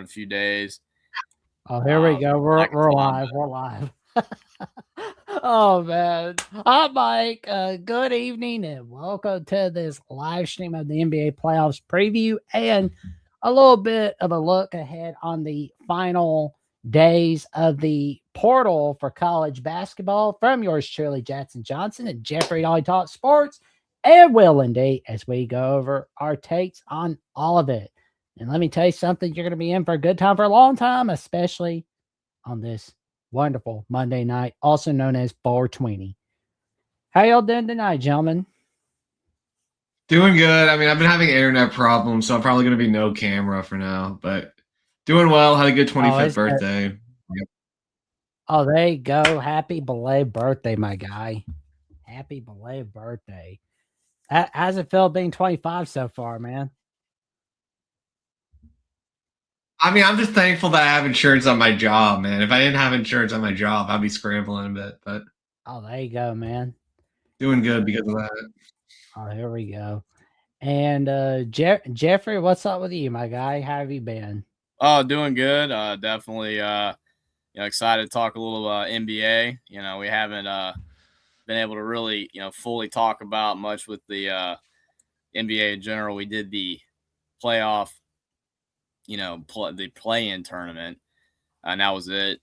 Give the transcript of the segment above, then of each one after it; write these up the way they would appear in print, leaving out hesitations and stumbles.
a few days. Oh, here we go. We're live. We're live. Oh man. Hi Mike. Good evening and welcome to this live stream of the NBA playoffs preview and a little bit of a look ahead on the final days of the portal for college basketball from yours truly, Jackson Johnson and Jeffrey Ollie Talk Sports and Will Indy as we go over our takes on all of it. And let me tell you something, you're going to be in for a good time for a long time, especially on this wonderful Monday night, also known as 420. How y'all doing tonight, gentlemen? Doing good. I mean, I've been having internet problems, so I'm probably going to be no camera for now, but doing well. Had a good 25th birthday. Yep. Oh, there you go. Happy belated birthday, my guy. Happy belated birthday. How's it feel being 25 so far, man? I mean, I'm just thankful that I have insurance on my job, man. If I didn't have insurance on my job, I'd be scrambling a bit, but. Oh, there you go, man. Doing good because of that. Oh, here we go. And Jeffrey, what's up with you, my guy? How have you been? Oh, doing good. Definitely excited to talk a little NBA. We haven't been able to really, fully talk about much with the NBA in general. We did the playoff, the play-in tournament, and that was it.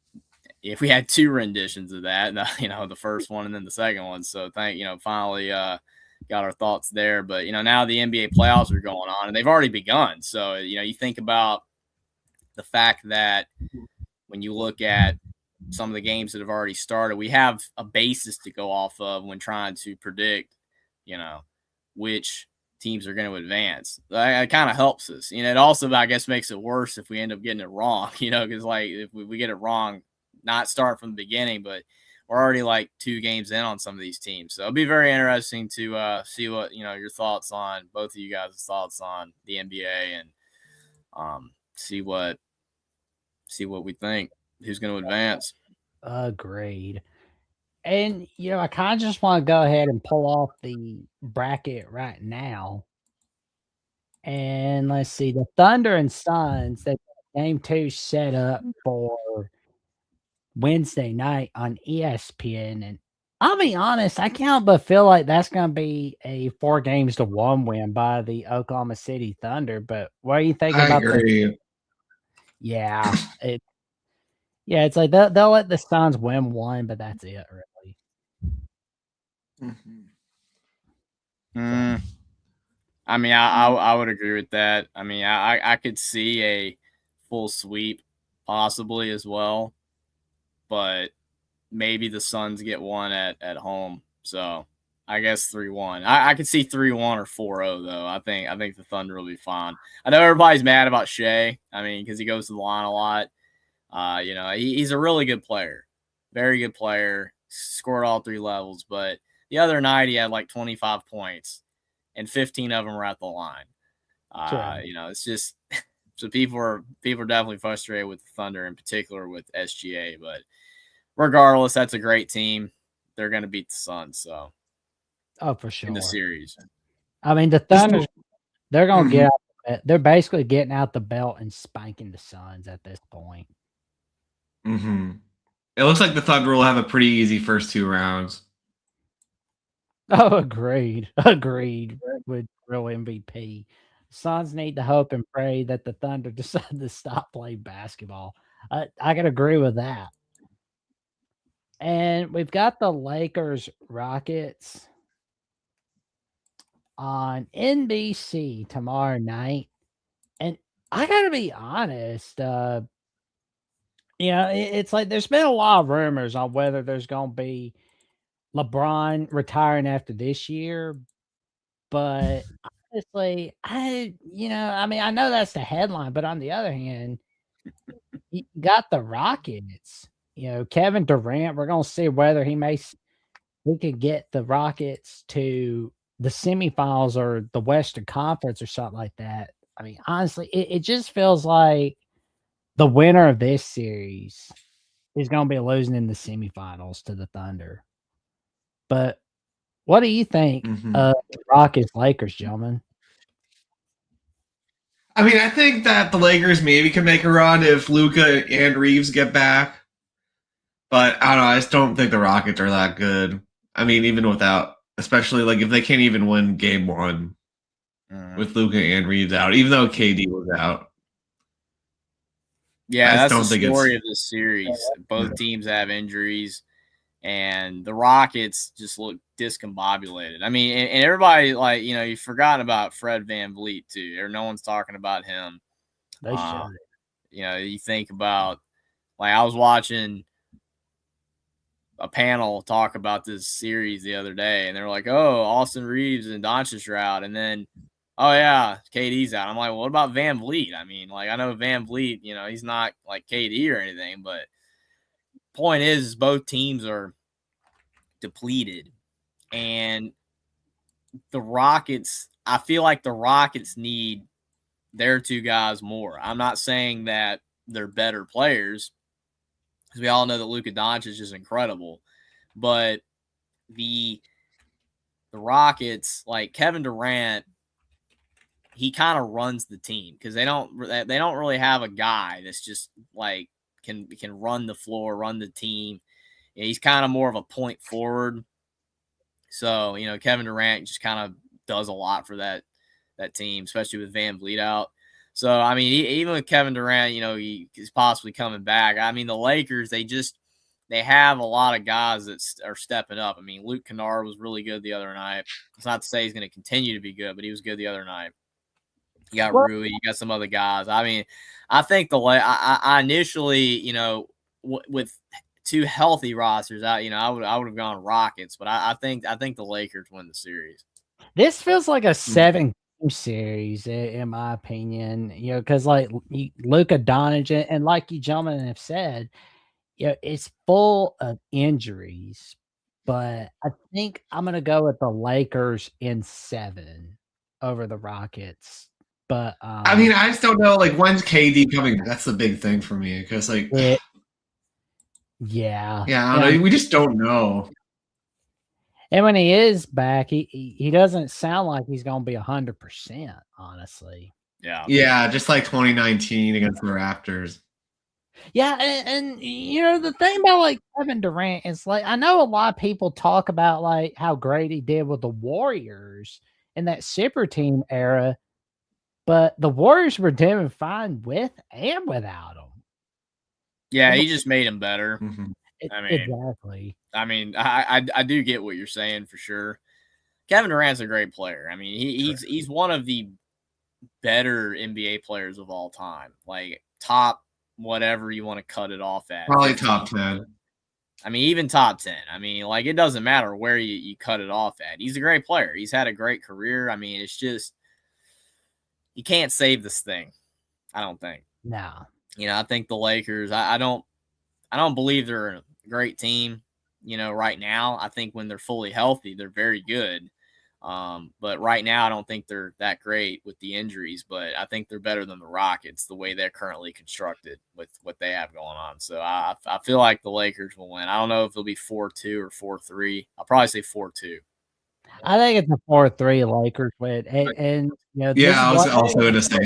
If we had two renditions of that, the first one and then the second one. So finally got our thoughts there. But, now the NBA playoffs are going on and they've already begun. So, you think about the fact that when you look at some of the games that have already started, we have a basis to go off of when trying to predict, which teams are going to advance. That kind of helps us. It also, I guess, makes it worse if we end up getting it wrong, because if we get it wrong, not start from the beginning, but we're already like 2 games in on some of these teams. So it'll be very interesting to see what, your thoughts on both of you guys' thoughts on the NBA and see what we think, who's going to advance. Agreed. And, I kind of just want to go ahead and pull off the bracket right now. And let's see, the Thunder and Suns, they game 2 set up for Wednesday night on ESPN. And I'll be honest, I can't but feel like that's going to be a 4-1 win by the Oklahoma City Thunder. But what do you think about agree. Yeah, it's like they'll let the Suns win one, but that's it, really. I mean, I would agree with that. I mean, I could see a full sweep possibly as well, but maybe the Suns get one at home. So I guess 3-1. I could see 3-1 or 4-0 though. I think the Thunder will be fine. I know everybody's mad about Shea. I mean, because he goes to the line a lot. He's a really good player, very good player. Scored all 3 levels, but the other night he had like 25 points, and 15 of them were at the line. It's just so people are definitely frustrated with the Thunder, in particular with SGA. But regardless, that's a great team. They're going to beat the Suns. So, for sure, in the series. I mean, the Thunder, they're going to get. They're basically getting out the belt and spanking the Suns at this point. It looks like the Thunder will have a pretty easy first 2 rounds. Oh, agreed with real MVP. Suns need to hope and pray that the Thunder decide to stop playing basketball. I can agree with that. And we've got the Lakers Rockets on NBC tomorrow night. And I got to be honest, it's like there's been a lot of rumors on whether there's going to be LeBron retiring after this year. But honestly, I know that's the headline, but on the other hand, you got the Rockets. Kevin Durant, we're going to see whether he could get the Rockets to the semifinals or the Western Conference or something like that. I mean, honestly, it just feels like the winner of this series is going to be losing in the semifinals to the Thunder. But what do you think of the Rockets Lakers, gentlemen? I mean, I think that the Lakers maybe can make a run if Luka and Reeves get back. But I don't know. I just don't think the Rockets are that good. I mean, even without, especially like if they can't even win game one with Luka and Reeves out, even though KD was out. Yeah, that's the story of this series. Both teams have injuries, and the Rockets just look discombobulated. I mean, and everybody, like, you know, you've forgotten about Fred VanVleet, too. Or no one's talking about him. They should. You know, you think about, like, I was watching a panel talk about this series the other day, and they're like, oh, Austin Reeves and Doncic are out, and then, oh, yeah, KD's out. I'm like, well, what about VanVleet? I mean, like, I know VanVleet, you know, he's not like KD or anything, but point is both teams are depleted. And the Rockets, I feel like the Rockets need their two guys more. I'm not saying that they're better players, because we all know that Luka Doncic is incredible. But the Rockets, like Kevin Durant, he kind of runs the team, because they don't really have a guy that's just like can run the floor, run the team. And he's kind of more of a point forward. So, you know, Kevin Durant just kind of does a lot for that team, especially with VanVleet out. So, I mean, even with Kevin Durant, you know, he's possibly coming back. I mean, the Lakers, they have a lot of guys that are stepping up. I mean, Luke Kennard was really good the other night. It's not to say he's going to continue to be good, but he was good the other night. You got Rui, you got some other guys. I mean, I think I initially, you know, with two healthy rosters out, you know, I would have gone Rockets, but I think the Lakers win the series. This feels like a 7-game series, in my opinion. You know, because like Luka Doncic, and like you gentlemen have said, you know, it's full of injuries. But I think I'm gonna go with the Lakers in 7 over the Rockets. But I mean, I just don't know. Like, when's KD coming? That's the big thing for me, because like, yeah, I don't know. We just don't know. And when he is back, he doesn't sound like he's going to be 100%. Honestly, yeah, just like 2019 against the Raptors. Yeah, and you know the thing about like Kevin Durant is like I know a lot of people talk about like how great he did with the Warriors in that super team era, but the Warriors were doing fine with and without him. Yeah, he just made him better. Mm-hmm. Exactly. I mean, I do get what you're saying for sure. Kevin Durant's a great player. I mean, he's one of the better NBA players of all time. Like top whatever you want to cut it off at. Probably top 10. I mean, even top 10. I mean, like it doesn't matter where you cut it off at. He's a great player. He's had a great career. I mean, it's just you can't save this thing. I don't think. No. You know, I think the Lakers, I don't believe they're a great team, you know, right now. I think when they're fully healthy, they're very good. But right now, I don't think they're that great with the injuries, but I think they're better than the Rockets the way they're currently constructed with what they have going on. So I feel like the Lakers will win. I don't know if it'll be 4-2 or 4-3. I'll probably say 4-2. I think it's a 4-3 Lakers win. And you know, I was also going to say.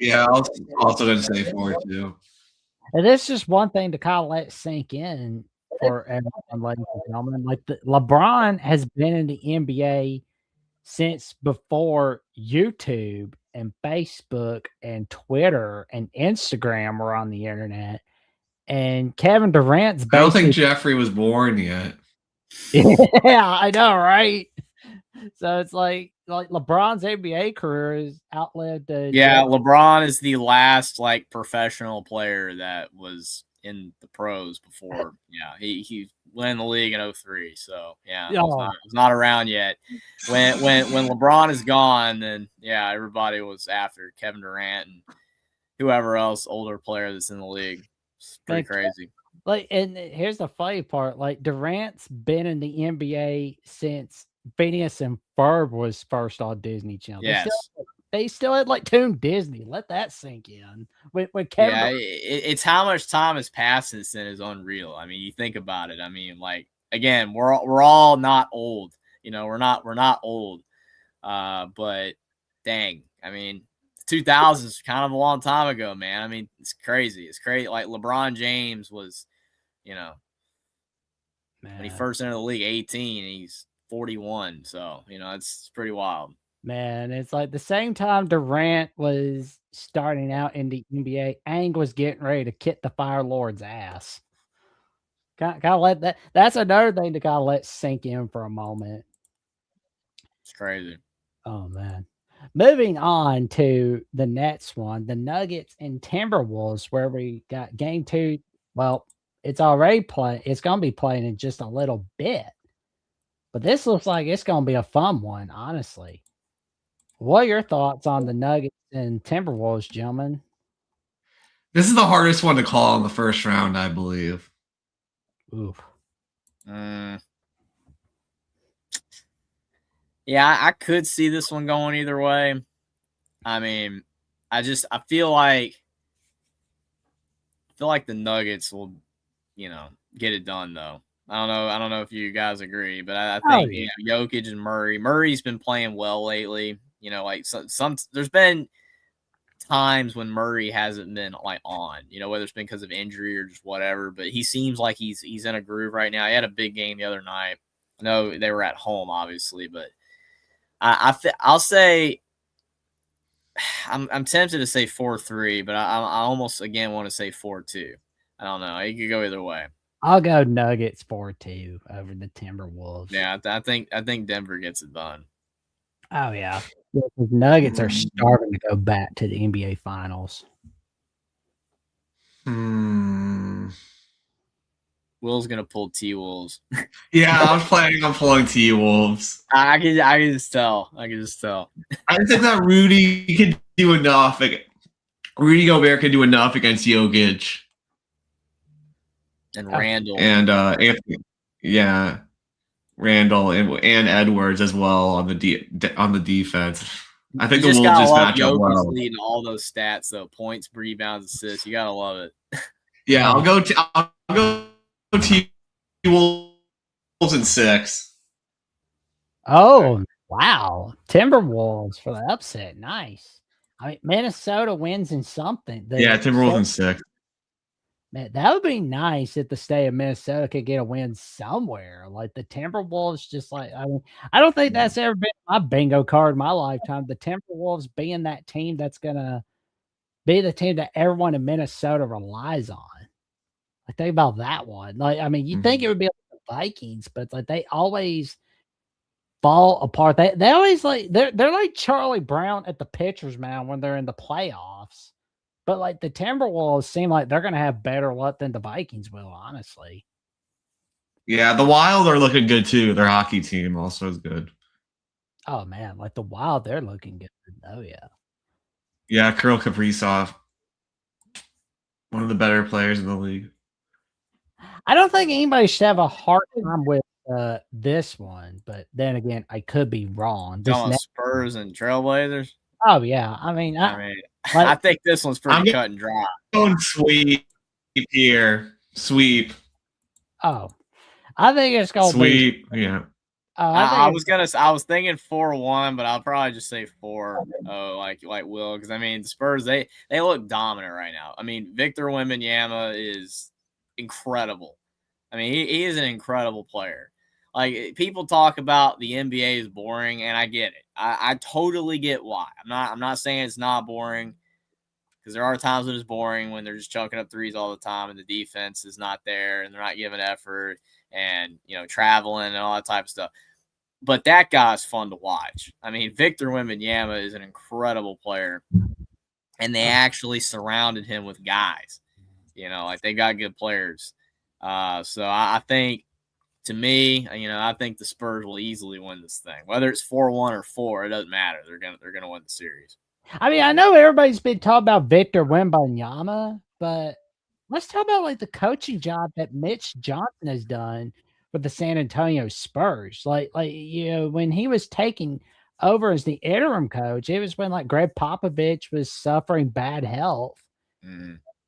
Yeah, I was also going to say 4-2. And this is just one thing to kind of let sink in for everyone, ladies and gentlemen. Like LeBron has been in the NBA since before YouTube and Facebook and Twitter and Instagram were on the internet. And Kevin Durant's I don't think Jeffrey was born yet. Yeah, I know, right? So it's like LeBron's NBA career has outlived. LeBron is the last like professional player that was in the pros before. Yeah, he went in the league in 2003. So yeah, he's not around yet. When LeBron is gone, then yeah, everybody was after Kevin Durant and whoever else older player that's in the league. It's pretty crazy. Like, and here's the funny part: like Durant's been in the NBA since Phineas and Ferb was first on Disney Channel. Yes. They still had like Toon Disney. Let that sink in. With Kevin. Yeah, it's how much time has passed since then is unreal. I mean, you think about it. I mean, like again, we're all not old. You know, we're not old. But dang, I mean, 2000s is kind of a long time ago, man. I mean, it's crazy. It's crazy. Like LeBron James was, man. When he first entered the league, 18, he's 41. So, it's pretty wild. Man, it's like the same time Durant was starting out in the NBA, Ang was getting ready to kick the Fire Lord's ass. Gotta let that's another thing to gotta let sink in for a moment. It's crazy. Oh man. Moving on to the next one, the Nuggets and Timberwolves, where we got game 2. Well, it's already playing. It's gonna be playing in just a little bit. But this looks like it's gonna be a fun one, honestly. What are your thoughts on the Nuggets and Timberwolves, gentlemen? This is the hardest one to call in the first round, I believe. Oof. Yeah, I could see this one going either way. I mean, I feel like the Nuggets will, get it done though. I don't know if you guys agree, but I think Jokic and Murray's been playing well lately. There's been times when Murray hasn't been on, whether it's been because of injury or just whatever, but he seems like he's in a groove right now. He had a big game the other night. I know they were at home, obviously, but I'll say I'm tempted to say 4-3, but I almost again want to say 4-2. I don't know. You could go either way. I'll go Nuggets 4-2 over the Timberwolves. Yeah, I think Denver gets it done. Oh yeah. The Nuggets are starting to go back to the NBA Finals. Will's gonna pull T-Wolves. Yeah, I was planning on pulling T-Wolves. I can just tell. I think that Rudy could do enough. Rudy Gobert could do enough against Jokic and Randall and Anthony. Yeah, Randall and Edwards as well on the defense. I think the Wolves just match up well. Leading all those stats though: points, rebounds, assists. You gotta love it. Yeah, I'll go T-Wolves in 6. Oh, wow. Timberwolves for the upset. Nice. I mean, Minnesota wins in something. Timberwolves in 6. Man, that would be nice if the state of Minnesota could get a win somewhere. Like the Timberwolves, I don't think that's ever been my bingo card in my lifetime. The Timberwolves being that team that's going to be the team that everyone in Minnesota relies on. Like, think about that one. Like, I mean, you'd think it would be like the Vikings, but it's like they always fall apart. They always they're like Charlie Brown at the pitcher's mound when they're in the playoffs. But like the Timberwolves seem like they're going to have better luck than the Vikings will, honestly. Yeah, the Wild are looking good too. Their hockey team also is good. Oh man, like the Wild, they're looking good. Oh yeah. Yeah, Kirill Kaprizov, one of the better players in the league. I don't think anybody should have a hard time with this one, but then again, I could be wrong. Spurs and Trailblazers. Oh yeah, I mean, I think this one's pretty cut and dry. Going sweep here, sweep. Oh, I think it's going sweep. Yeah. I was thinking 4-1, but I'll probably just say 4. Like Will, because I mean the Spurs they look dominant right now. I mean Victor Wembanyama is incredible. I mean he is an incredible player. Like people talk about the NBA is boring, and I get it. I totally get why. I'm not saying it's not boring, because there are times when it's boring when they're just chucking up threes all the time and the defense is not there and they're not giving effort and traveling and all that type of stuff. But that guy's fun to watch. I mean, Victor Wembanyama is an incredible player, and they actually surrounded him with guys. Like they got good players. So I think, to me, I think the Spurs will easily win this thing. Whether it's 4-1 or 4, it doesn't matter. They're gonna win the series. I mean, I know everybody's been talking about Victor Wembanyama, but let's talk about like the coaching job that Mitch Johnson has done for the San Antonio Spurs. Like when he was taking over as the interim coach, it was when like Greg Popovich was suffering bad health.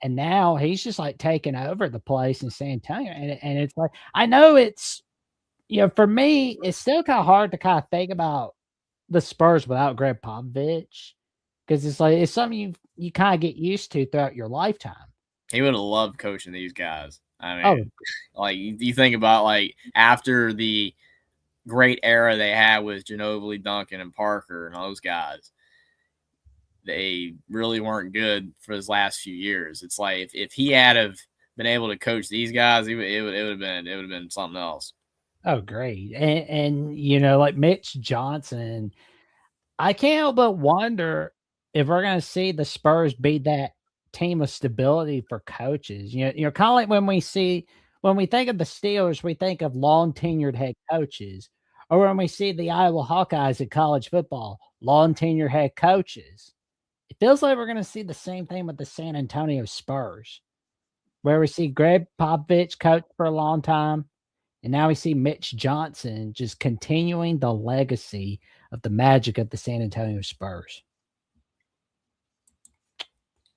And now he's just like taking over the place in San Antonio. And it's like, I know it's, for me, it's still kind of hard to kind of think about the Spurs without Greg Popovich. because it's something you kind of get used to throughout your lifetime. He would have loved coaching these guys. I Oh. mean, like you think about like after the great era they had with Ginobili, Duncan, and Parker and all those guys, they really weren't good for his last few years. It's like if he had have been able to coach these guys, it would have been something else. Oh, great. And like Mitch Johnson, I can't help but wonder if we're going to see the Spurs be that team of stability for coaches. Kind of like when we think of the Steelers, we think of long tenured head coaches, or when we see the Iowa Hawkeyes at college football, long tenured head coaches. It feels like we're going to see the same thing with the San Antonio Spurs, where we see Greg Popovich coach for a long time, and now we see Mitch Johnson just continuing the legacy of the magic of the San Antonio Spurs.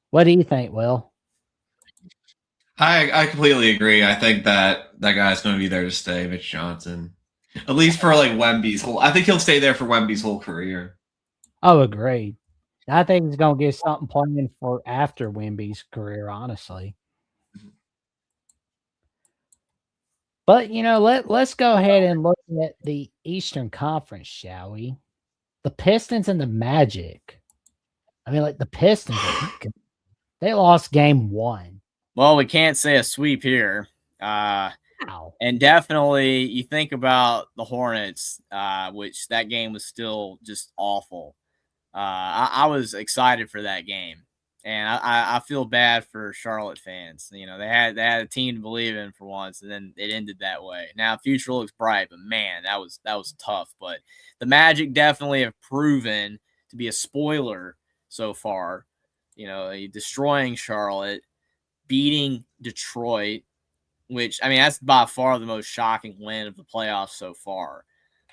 What do you think, Will? I completely agree. I think that guy's going to be there to stay, Mitch Johnson. At least for like Wemby's whole. I think he'll stay there for Wemby's whole career. Oh, agreed. I think he's going to get something planned for after Wemby's career, honestly. But, let's go ahead and look at the Eastern Conference, shall we? The Pistons and the Magic. I mean, like the Pistons, they lost game 1. Well, we can't say a sweep here. And definitely you think about the Hornets, which that game was still just awful. I was excited for that game. And I feel bad for Charlotte fans. They had a team to believe in for once, and then it ended that way. Now future looks bright, but man, that was tough. But the Magic definitely have proven to be a spoiler so far. Destroying Charlotte, beating Detroit, which that's by far the most shocking win of the playoffs so far.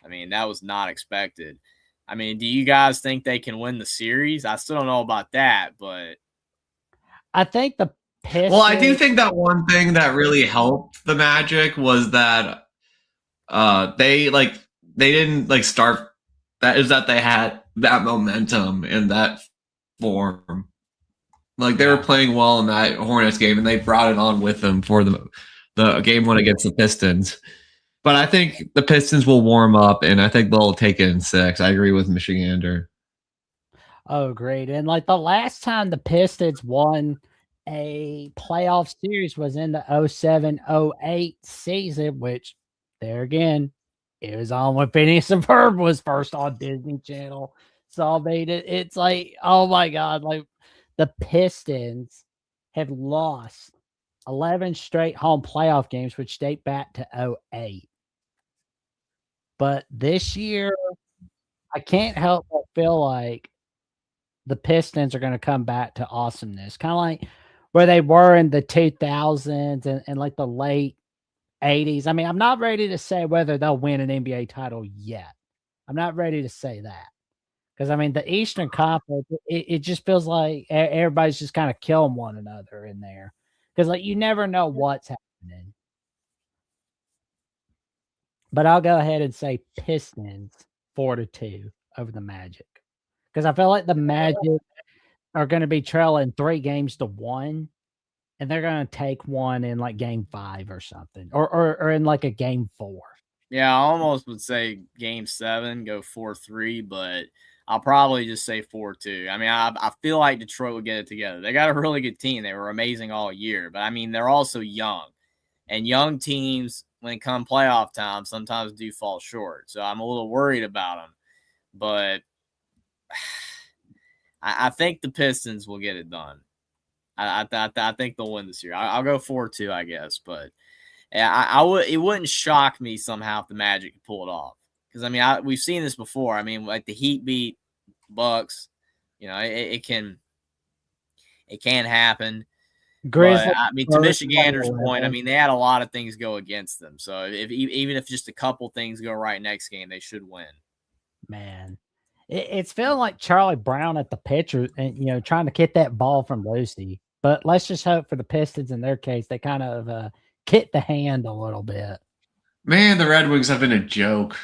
That was not expected. Do you guys think they can win the series? I still don't know about that, but I think the Pistons. Well, I do think that one thing that really helped the Magic was that they didn't start. That is that they had that momentum and that form. Like they were playing well in that Hornets game, and they brought it on with them for the game one against the Pistons. But I think the Pistons will warm up, and I think they'll take it in 6. I agree with Michigander. Oh, great. And like the last time the Pistons won a playoff series was in the 07-08 season, which there again, it was on when Phineas and Ferb was first on Disney Channel. So it's like, oh my God, like the Pistons have lost 11 straight home playoff games, which date back to 08. But this year, I can't help but feel like the Pistons are going to come back to awesomeness, kind of like where they were in the 2000s and like the late 80s. I'm not ready to say whether they'll win an NBA title yet. I'm not ready to say that. Because, the Eastern Conference, it just feels like everybody's just kind of killing one another in there. Because, like, you never know what's happening. But I'll go ahead and say Pistons 4-2 over the Magic. Because I feel like the Magic are going to be trailing 3-1, and they're going to take one in like game 5 or something, or in like a game 4. Yeah, I almost would say game 7, go 4-3, but I'll probably just say 4-2. I feel like Detroit will get it together. They got a really good team. They were amazing all year, but they're also young, and young teams, when it comes playoff time, sometimes do fall short. So I'm a little worried about them, but I think the Pistons will get it done. I think they'll win this year. I'll go 4-2, I guess, but it wouldn't shock me somehow if the Magic could pull it off. Because we've seen this before. Like the Heat beat Bucks, it can happen. Grizzlies. To Michigander's point, they had a lot of things go against them. So even if just a couple things go right next game, they should win. Man, it's feeling like Charlie Brown at the pitcher, and trying to get that ball from Lucy. But let's just hope for the Pistons in their case, they kind of kick the hand a little bit. Man, the Red Wings have been a joke.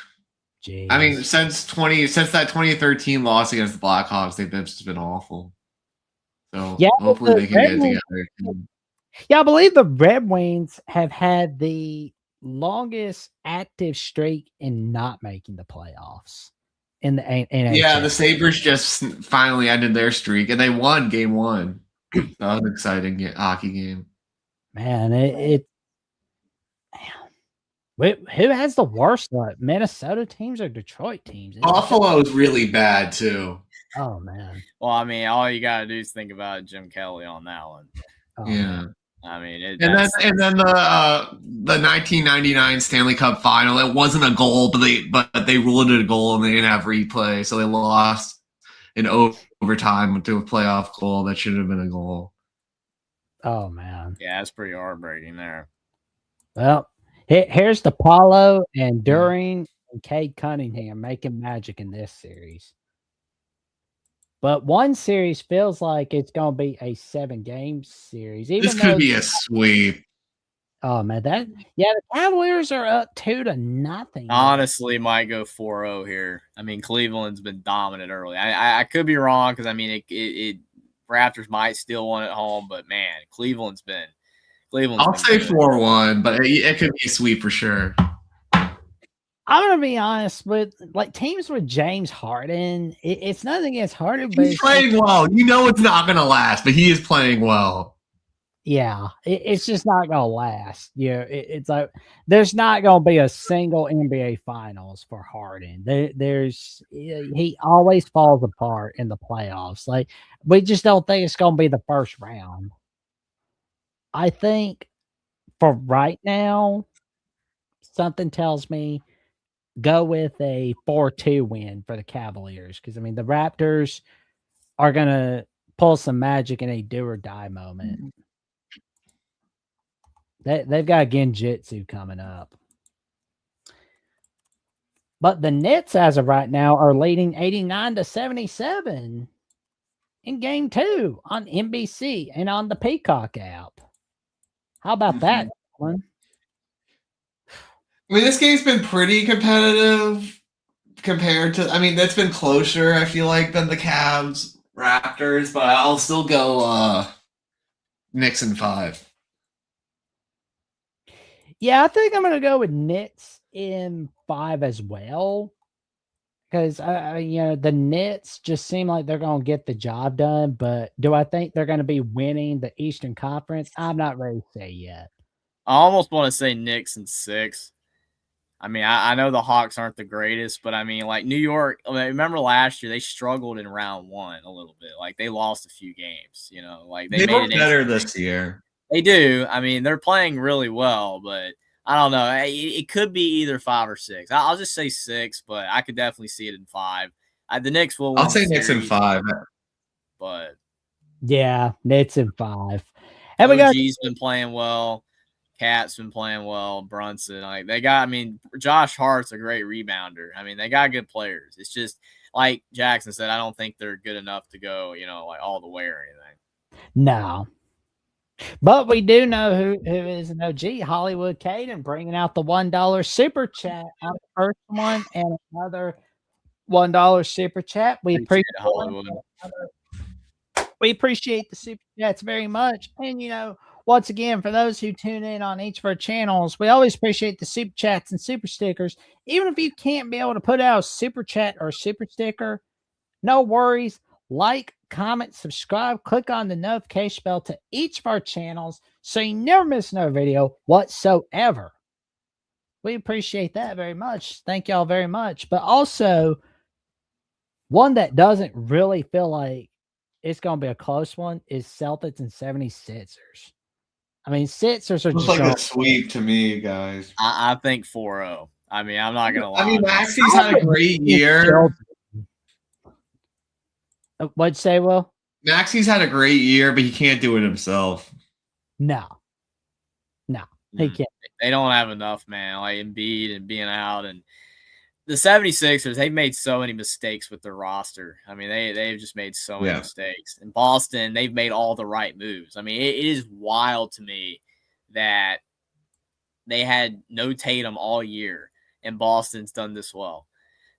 Jeez. I mean, since that 2013 loss against the Blackhawks, they've just been awful. So Yeah, hopefully they can get it Wings, together. yeah, I believe the Red Wings have had the longest active streak in not making the playoffs in the NHL. Yeah, the Sabres just finally ended their streak, and they won Game 1. That was an exciting hockey game. Man, who has the worst luck? Minnesota teams or Detroit teams? Buffalo is really bad too. Oh man. Well, I mean, all you got to do is think about Jim Kelly on that one. Oh, Yeah. man. I mean, and then the 1999 Stanley Cup Final. It wasn't a goal, but they ruled it a goal, and they didn't have replay, so they lost in overtime to a playoff goal that should have been a goal. Oh man. Yeah, that's pretty heartbreaking there. Well, here's the Paulo and During and Cade Cunningham making magic in this series. But one series feels like it's going to be a 7-game series. This could be a sweep. Oh man, the Cavaliers are up 2-0. Honestly, might go 4-0 here. I mean, Cleveland's been dominant early. I could be wrong because I mean, it Raptors might still win at home, but man, Cleveland's been. I'll say 4-1, but it could be a sweep for sure. I'm gonna be honest with teams with James Harden. It's nothing against Harden, but he's playing well. You know it's not gonna last, but he is playing well. Yeah, it's just not gonna last. Yeah, it's like there's not gonna be a single NBA Finals for Harden. He always falls apart in the playoffs. Like we just don't think it's gonna be the first round. I think for right now, something tells me go with a 4-2 win for the Cavaliers because I mean the Raptors are gonna pull some magic in a do or die moment. They've got Genjitsu coming up. But the Nets, as of right now, are leading 89-77 in Game 2 on NBC and on the Peacock app. How about that, Colin? I mean, this game's been pretty competitive compared to. I mean, that's been closer, I feel like, than the Cavs Raptors, but I'll still go Knicks in 5. Yeah, I think I'm going to go with Nets in 5 as well. Because, the Nets just seem like they're going to get the job done. But do I think they're going to be winning the Eastern Conference? I'm not ready to say yet. I almost want to say Knicks in 6. I mean, I know the Hawks aren't the greatest, but I mean, like New York, I mean, remember last year they struggled in round 1 a little bit. Like they lost a few games, like they look made it better this year. They do. I mean, they're playing really well, but I don't know. It could be either 5 or 6. I'll just say 6, but I could definitely see it in 5. The Knicks will win. I'll say Knicks in 5. But yeah, Nets in 5. And OG's been playing well. Cat's been playing well. Brunson, Josh Hart's a great rebounder. I mean, they got good players. It's just like Jackson said, I don't think they're good enough to go, all the way or anything. No. But we do know who is an OG, Hollywood Caden, bringing out the $1 super chat on the first one and another $1 super chat. We appreciate Hollywood. We appreciate the super chats very much. And, once again, for those who tune in on each of our channels, we always appreciate the super chats and super stickers. Even if you can't be able to put out a super chat or a super sticker, no worries. Like, comment, subscribe, click on the notification bell to each of our channels so you never miss another video whatsoever. We appreciate that very much. Thank y'all very much. But also, one that doesn't really feel like it's going to be a close one is Celtics and 76ers. I mean, Sixers are just like a sweep to me, guys. I think 4-0. I mean, I'm not going to lie. I mean, Maxey's had a great year. What'd you say, Will? Maxey's had a great year, but he can't do it himself. No, he can't. They don't have enough, man. Like Embiid and being out, and the 76ers, they've made so many mistakes with their roster. I mean, they've just made so many mistakes. In Boston, they've made all the right moves. I mean, it is wild to me that they had no Tatum all year, and Boston's done this well.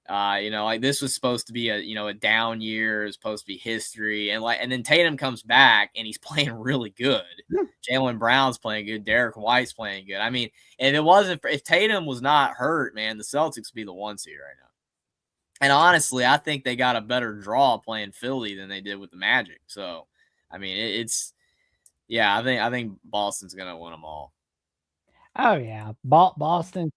Like this was supposed to be a down year, it's supposed to be history, and then Tatum comes back and he's playing really good. Jaylen Brown's playing good, Derek White's playing good. I mean, if Tatum was not hurt, man, the Celtics would be the 1 seed right now. And honestly, I think they got a better draw playing Philly than they did with the Magic. So, I mean, I think Boston's gonna win them all. Oh yeah, Boston.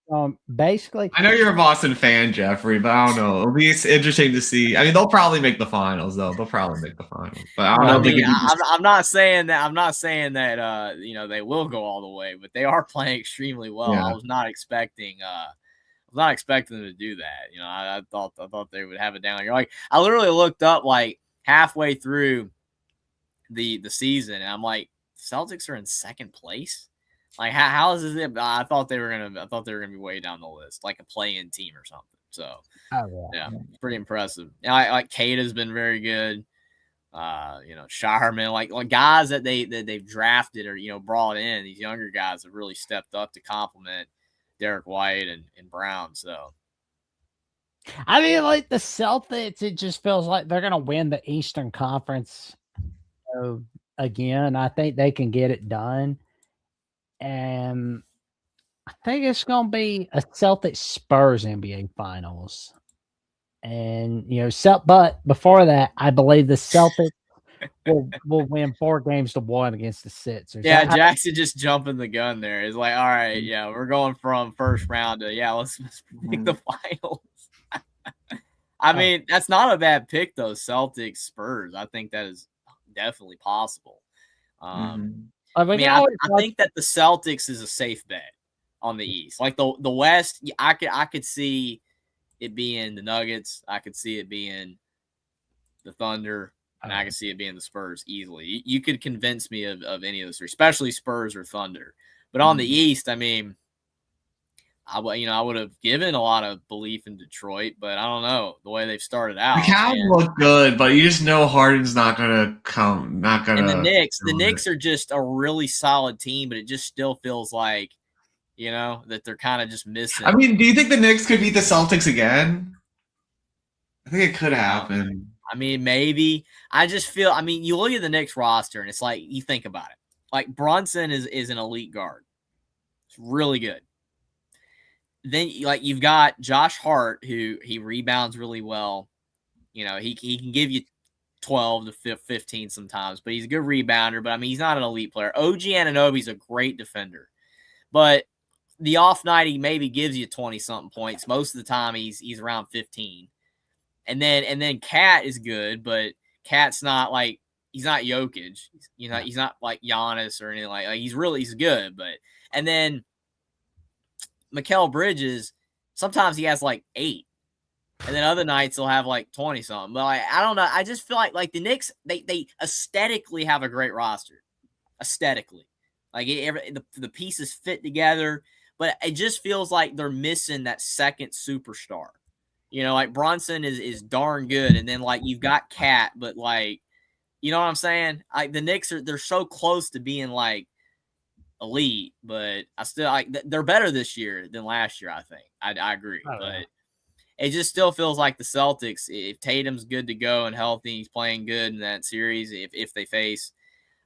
Basically, I know you're a Boston fan, Jeffrey, but I don't know. It'll be interesting to see. I mean, they'll probably make the finals, though. They'll probably make the finals, but I don't know. I mean, I'm not saying that. I'm not saying that. They will go all the way, but they are playing extremely well. Yeah. I was not expecting. Them to do that. I thought they would have it down. You're like, I literally looked up like halfway through the season, and I'm like, Celtics are in second place. Like, how is this? I thought they were gonna be way down the list, like a play-in team or something. So, yeah, pretty impressive. Like Kate has been very good. Shireman, like guys that they've drafted or brought in. These younger guys have really stepped up to complement Derek White and Brown. So, I mean, like the Celtics, it just feels like they're gonna win the Eastern Conference again. I think they can get it done. And I think it's going to be a Celtics Spurs NBA Finals. And, but before that, I believe the Celtics will win 4-1 against the Sixers. Yeah, Jackson just jumping the gun there. It's like, all right, yeah, we're going from first round to, let's pick the finals. I mean, that's not a bad pick, though, Celtics Spurs. I think that is definitely possible. I think that the Celtics is a safe bet on the East. Like the West, I could see it being the Nuggets. I could see it being the Thunder, and I could see it being the Spurs easily. You could convince me of any of those three, especially Spurs or Thunder. But on the East, I mean, I would have given a lot of belief in Detroit, but I don't know the way they've started out. The Cavs look good, but you just know Harden's not gonna come. Not gonna. And the Knicks are just a really solid team, but it just still feels like, that they're kind of just missing. I mean, do you think the Knicks could beat the Celtics again? I think it could happen. I mean, maybe. I just feel. I mean, you look at the Knicks roster, and it's like you think about it. Like Brunson is an elite guard. It's really good. Then, like, you've got Josh Hart, who he rebounds really well. He can give you 12 to 15 sometimes, but he's a good rebounder. But, I mean, he's not an elite player. OG Anunoby's a great defender. But the off night, he maybe gives you 20-something points. Most of the time, he's around 15. And then Cat is good, but Cat's not, like, he's not Jokic. He's not, like, Giannis or anything like that. He's good. But and then Mikal Bridges, sometimes he has like 8, and then other nights he'll have like 20 something. But I don't know. I just feel like the Knicks, they aesthetically have a great roster. Aesthetically, like the pieces fit together, but it just feels like they're missing that second superstar. Like Brunson is darn good, and then like you've got Cat, but like, you know what I'm saying? Like the Knicks they're so close to being like elite, but I still like they're better this year than last year. I think I agree, but it just still feels like the Celtics. If Tatum's good to go and healthy, he's playing good in that series. If they face,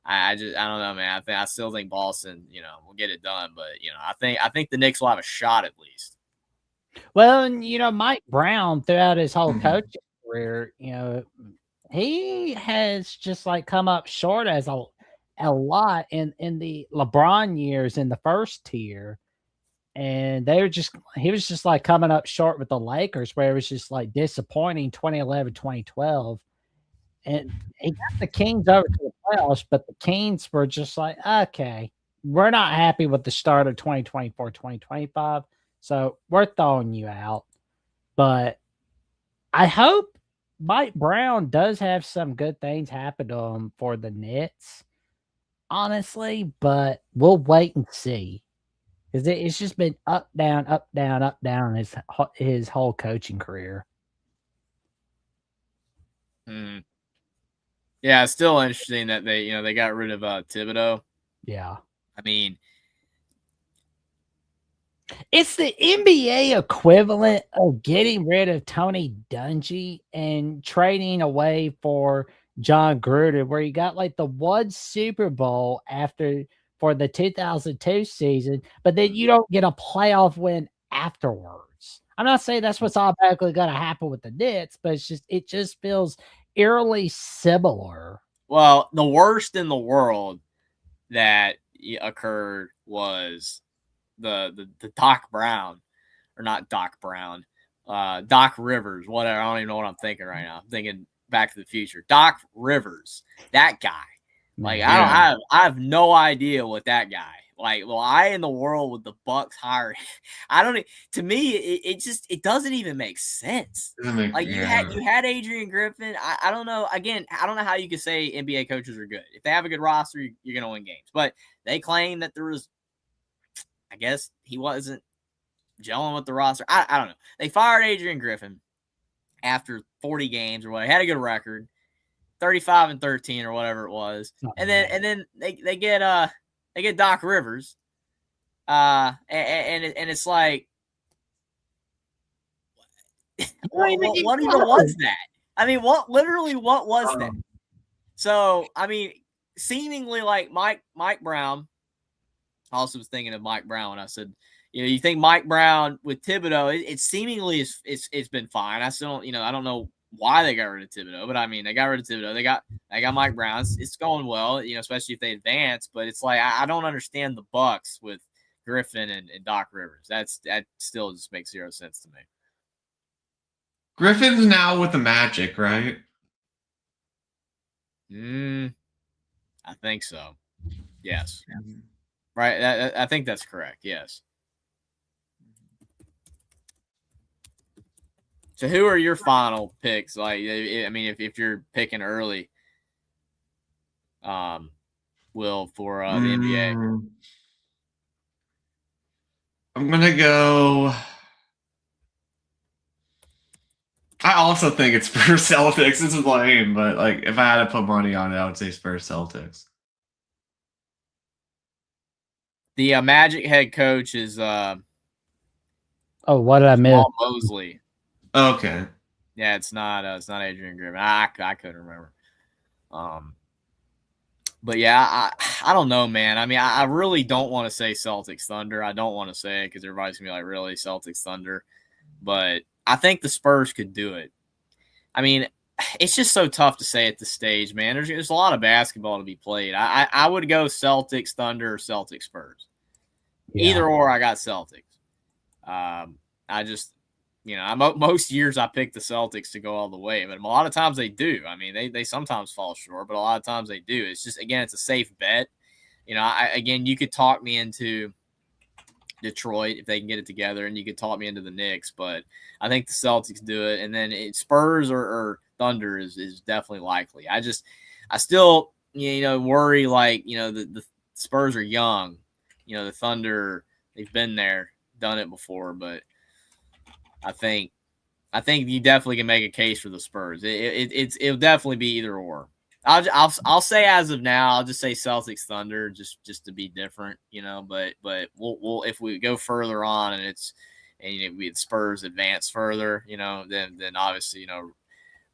I don't know, man. I still think Boston, will get it done, but I think the Knicks will have a shot at least. Well, and Mike Brown throughout his whole coaching career, he has just like come up short as a lot in the LeBron years in the first tier, and he was just like coming up short with the Lakers, where it was just like disappointing 2011, 2012, and he got the Kings over to the playoffs, but the Kings were just like, okay, we're not happy with the start of 2024, 2025, so we're throwing you out. But I hope Mike Brown does have some good things happen to him for the Nets, honestly, but we'll wait and see, because it's just been up, down, up, down, up, down his whole coaching career. Yeah, it's still interesting that they got rid of Thibodeau. Yeah, I mean, It's the NBA equivalent of getting rid of Tony Dungy and trading away for John Gruden, where you got like the one Super Bowl for the 2002 season, but then you don't get a playoff win afterwards. I'm not saying that's what's automatically going to happen with the Knicks, but it just feels eerily similar. Well, the worst in the world that occurred was the Doc Brown, or not Doc Brown, Doc Rivers, whatever. I don't even know what I'm thinking right now. I'm thinking Back to the Future. Doc Rivers, that guy. Like, I have no idea what that guy. Like, why in the world would the Bucks hire? To me, it doesn't even make sense. Like, you had Adrian Griffin. I don't know. Again, I don't know how you could say NBA coaches are good. If they have a good roster, you're going to win games. But they claim that there was, I guess he wasn't gelling with the roster. I don't know. They fired Adrian Griffin after 40 games or what. He had a good record, 35-13 or whatever it was. And then they get Doc Rivers. And it's like, what even was that? I mean, what was that? So, I mean, seemingly like Mike Brown. I also was thinking of Mike Brown when I said, you think Mike Brown with Thibodeau, it seemingly it's been fine. I still don't, I don't know why they got rid of Thibodeau, but I mean, they got rid of Thibodeau. They got Mike Brown. It's going well, especially if they advance. But it's like I don't understand the Bucks with Griffin and Doc Rivers. That still just makes zero sense to me. Griffin's now with the Magic, right? I think so. Yes. Right. I think that's correct. Yes. So who are your final picks? Like, I mean, if you're picking early, Will, for the NBA? I'm going to go. I also think it's Spurs Celtics. This is lame, but like if I had to put money on it, I would say Spurs Celtics. The Magic head coach is what did I miss? Mosley. Okay. Yeah, it's not Adrian Griffin. I couldn't remember. But yeah, I don't know, man. I mean, I really don't want to say Celtics Thunder. I don't want to say it because everybody's gonna be like, really, Celtics Thunder? But I think the Spurs could do it. I mean, it's just so tough to say at this stage, man. There's a lot of basketball to be played. I would go Celtics Thunder or Celtics Spurs. Yeah. Either or, I got Celtics. I just, most years I pick the Celtics to go all the way, but a lot of times they do. I mean, they sometimes fall short, but a lot of times they do. It's just, again, it's a safe bet. Again, you could talk me into Detroit if they can get it together, and you could talk me into the Knicks, but I think the Celtics do it, and then Spurs or Thunder is definitely likely. I still worry, like, the Spurs are young, the Thunder, they've been there, done it before, but I think you definitely can make a case for the Spurs. It'll definitely be either or. I'll say as of now, I'll just say Celtics Thunder just to be different, But we'll if we go further on and we Spurs advance further, then obviously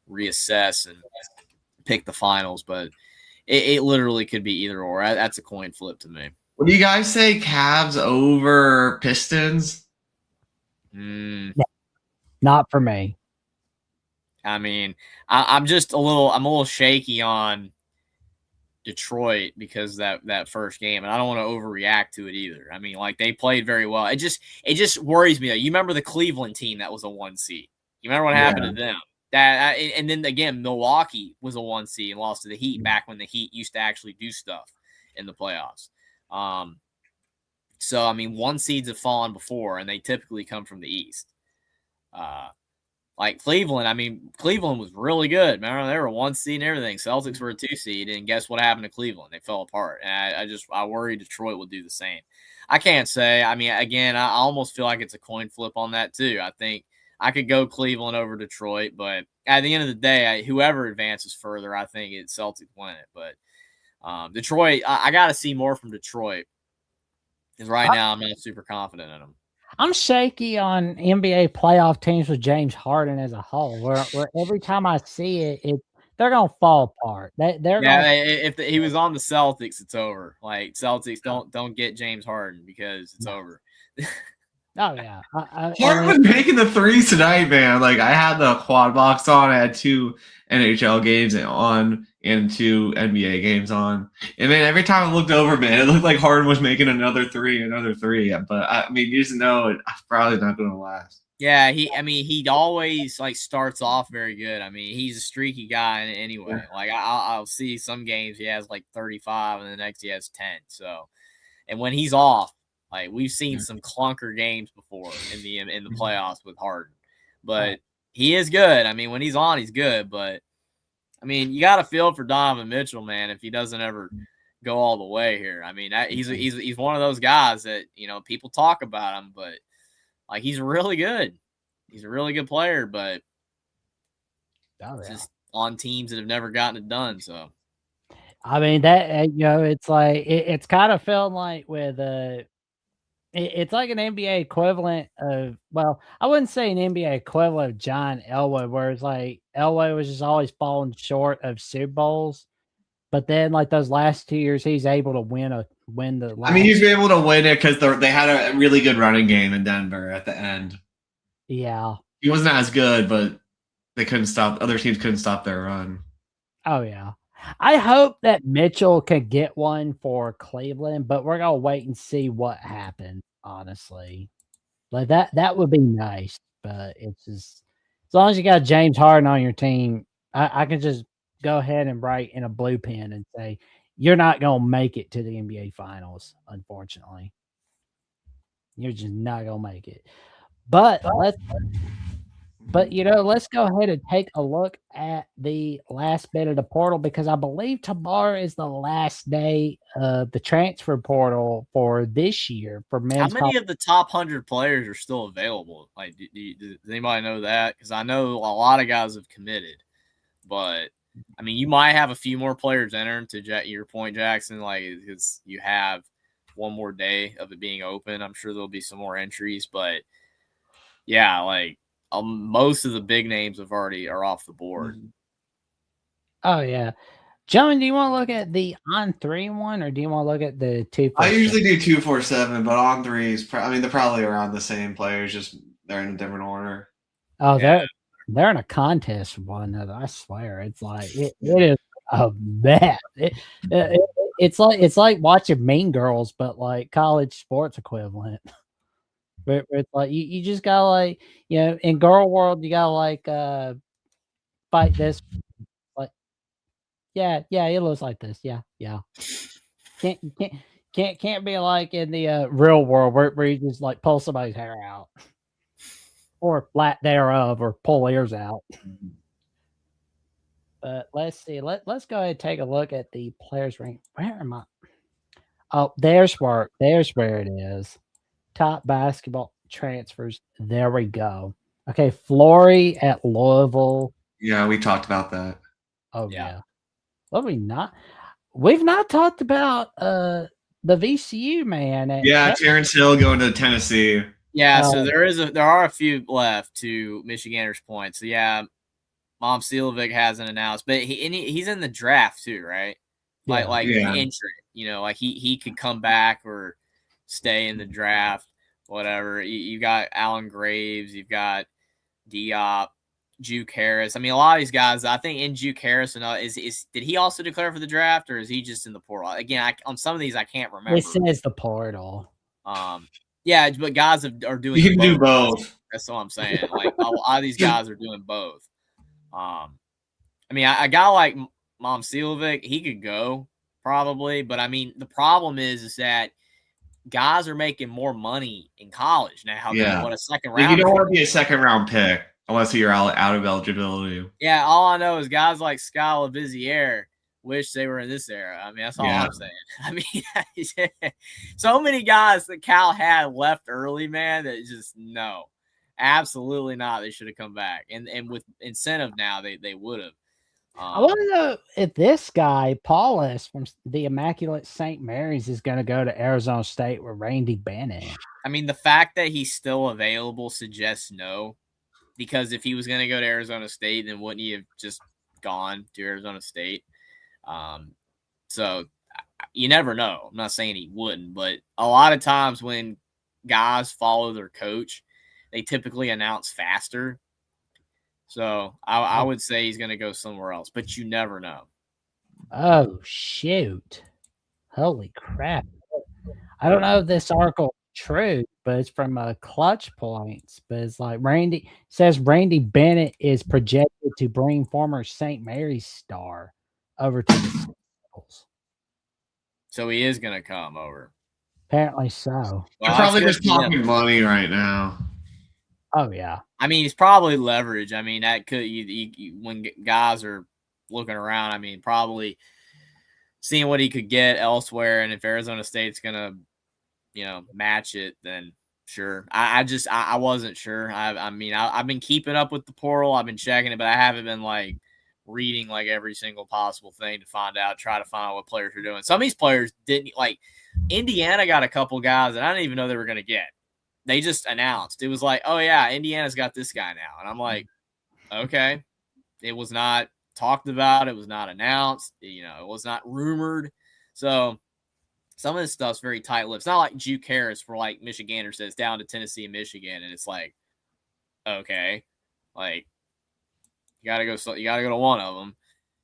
reassess and pick the finals. But it literally could be either or. That's a coin flip to me. What do you guys say? Cavs over Pistons? Not for me. I mean, I'm a little shaky on Detroit because that first game, and I don't want to overreact to it either. I mean, like, they played very well. It just worries me though. You remember the Cleveland team that was a 1 seed? You remember what happened to them? And then again, Milwaukee was a 1 seed and lost to the Heat back when the Heat used to actually do stuff in the playoffs. So I mean, 1 seeds have fallen before, and they typically come from the East. Like Cleveland, I mean, Cleveland was really good. Remember, they were a 1 seed and everything. Celtics were a 2 seed, and guess what happened to Cleveland? They fell apart. And I worry Detroit will do the same. I can't say. I mean, again, I almost feel like it's a coin flip on that too. I think I could go Cleveland over Detroit, but at the end of the day, whoever advances further, I think it's Celtics win it. But Detroit, I got to see more from Detroit because right now I'm not super confident in them. I'm shaky on NBA playoff teams with James Harden as a whole. Where every time I see it, they're gonna fall apart. They're Yeah, gonna. if he was on the Celtics, it's over. Like Celtics don't get James Harden because it's over. Oh yeah, Harden was making the threes tonight, man. Like I had the quad box on. I had 2 NHL games on and 2 NBA games on. And man, every time I looked over, man, it looked like Harden was making another three. But I mean, you just know it's probably not going to last. Yeah, he always like starts off very good. I mean, he's a streaky guy anyway. Yeah. Like I'll see some games he has like 35, and the next he has 10. So, and when he's off, like we've seen some clunker games before in the playoffs with Harden, but he is good. I mean, when he's on, he's good. But I mean, you got to feel for Donovan Mitchell, man, if he doesn't ever go all the way here. I mean, he's one of those guys that people talk about him, but like he's really good. He's a really good player, but just on teams that have never gotten it done. So, I mean that it's like it's kind of felt like with it's like an NBA equivalent of I wouldn't say an NBA equivalent of John Elway, where it's like Elway was just always falling short of Super Bowls, but then like those last 2 years, he's able to win the. I mean, he's able to win it because they had a really good running game in Denver at the end. Yeah, he wasn't as good, but they couldn't stop. Other teams couldn't stop their run. Oh yeah, I hope that Mitchell could get one for Cleveland, but we're gonna wait and see what happens. Honestly, like that would be nice, but it's just as long as you got James Harden on your team, I can just go ahead and write in a blue pen and say you're not gonna make it to the NBA Finals. Unfortunately, you're just not gonna make it. But let's go ahead and take a look at the last bit of the portal, because I believe tomorrow is the last day of the transfer portal for this year for men's. How many of the top 100 players are still available? Like, does anybody know that? Because I know a lot of guys have committed, but I mean, you might have a few more players entering. To your point, Jackson, like because you have one more day of it being open. I'm sure there'll be some more entries, but yeah, like most of the big names are off the board. Oh yeah, John, do you want to look at the On3 one, or do you want to look at the 247? I usually do 247, but On3s. They're probably around the same players, just they're in a different order. Oh, yeah. They're in a contest with one another. I swear, it's like it is a mess. It's like watching Mean Girls, but like college sports equivalent. Where it's like you just gotta like in girl world you gotta like fight this like yeah it looks like this yeah can't be like in the real world where you just like pull somebody's hair out or flat thereof or pull ears out. But let's see. Let's go ahead and take a look at the players rank. Where am I? Oh, there's where it is. Top basketball transfers. There we go. Okay, Flory at Louisville. Yeah, we talked about that. Oh yeah. Well, we've not talked about the VCU man. Terrence Hill going to Tennessee. Yeah, so there are a few left to Michigander's point. So yeah, Momcilovic hasn't announced, but he's in the draft too, right? Like the entry, like he could come back or stay in the draft, whatever. You got Alan Graves, you've got Diop, Juke Harris. I mean, a lot of these guys. I think in Juke Harris did he also declare for the draft, or is he just in the portal? Again, on some of these I can't remember. It says the portal. Yeah, but guys are doing. You can do both. That's what I'm saying. Like a lot of these guys are doing both. I mean, a guy like Momcilovic, he could go probably, but I mean, the problem is that guys are making more money in college now than what a second round. You don't want to be a second round pick unless you're out of eligibility. Yeah, all I know is guys like Scott Labissiere wish they were in this era. I mean, that's all I'm saying. I mean, so many guys that Cal had left early, man, that just no. Absolutely not. They should have come back. And with incentive now, they would have. I want to know if this guy, Paulus from the Immaculate St. Mary's, is going to go to Arizona State with Randy Bennett. I mean, the fact that he's still available suggests no, because if he was going to go to Arizona State, then wouldn't he have just gone to Arizona State? So you never know. I'm not saying he wouldn't, but a lot of times when guys follow their coach, they typically announce faster. So I would say he's going to go somewhere else, but you never know. Oh, shoot. Holy crap. I don't know if this article is true, but it's from Clutch Points. But it's like says Randy Bennett is projected to bring former St. Mary's star over to the Seagulls. So he is going to come over. Apparently so. They're probably just talking money right now. Oh, yeah. I mean, it's probably leverage. I mean, that could when guys are looking around, I mean, probably seeing what he could get elsewhere. And if Arizona State's going to, match it, then sure. I wasn't sure. I've been keeping up with the portal. I've been checking it, but I haven't been like reading like every single possible thing to try to find out what players are doing. Some of these players didn't like Indiana got a couple guys that I didn't even know they were going to get. They just announced. It was like, oh yeah, Indiana's got this guy now. And I'm like, okay. It was not talked about. It was not announced. It was not rumored. So some of this stuff's very tight-lipped. It's not like Juke Harris where like Michigander says down to Tennessee and Michigan. And it's like, okay, like you gotta go to one of them.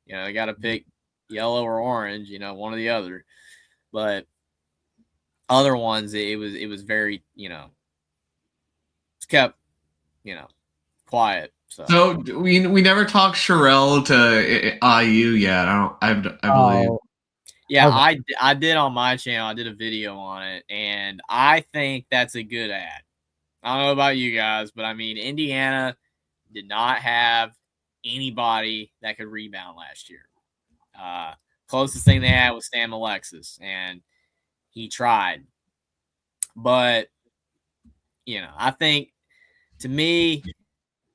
You gotta pick yellow or orange, one or the other. But other ones, it was very, it's kept, quiet. So we never talked Sherelle to IU yet. I believe. Yeah, okay. I did on my channel. I did a video on it, and I think that's a good ad. I don't know about you guys, but I mean, Indiana did not have anybody that could rebound last year. Closest thing they had was Sam Alexis, and he tried. But, I think to me,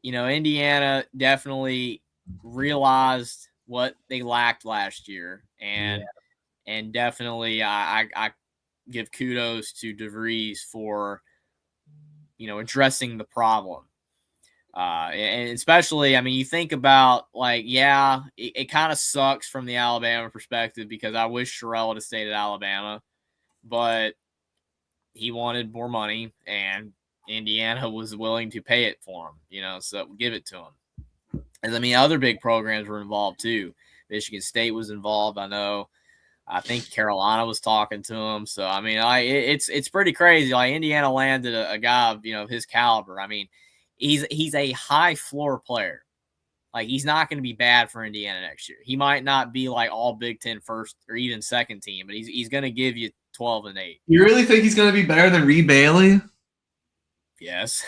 Indiana definitely realized what they lacked last year. And definitely I give kudos to DeVries for, addressing the problem. And especially, I mean, you think about like, yeah, it kind of sucks from the Alabama perspective because I wish Sherelle would have stayed at Alabama, but he wanted more money and Indiana was willing to pay it for him, so give it to him. And I mean, other big programs were involved too. Michigan State was involved. I think Carolina was talking to him. So, I mean, it's pretty crazy. Like Indiana landed a guy of, his caliber. I mean, he's a high floor player. Like he's not going to be bad for Indiana next year. He might not be like all Big Ten first or even second team, but he's going to give you 12 and 8. You really think he's going to be better than Reed Bailey? Yes.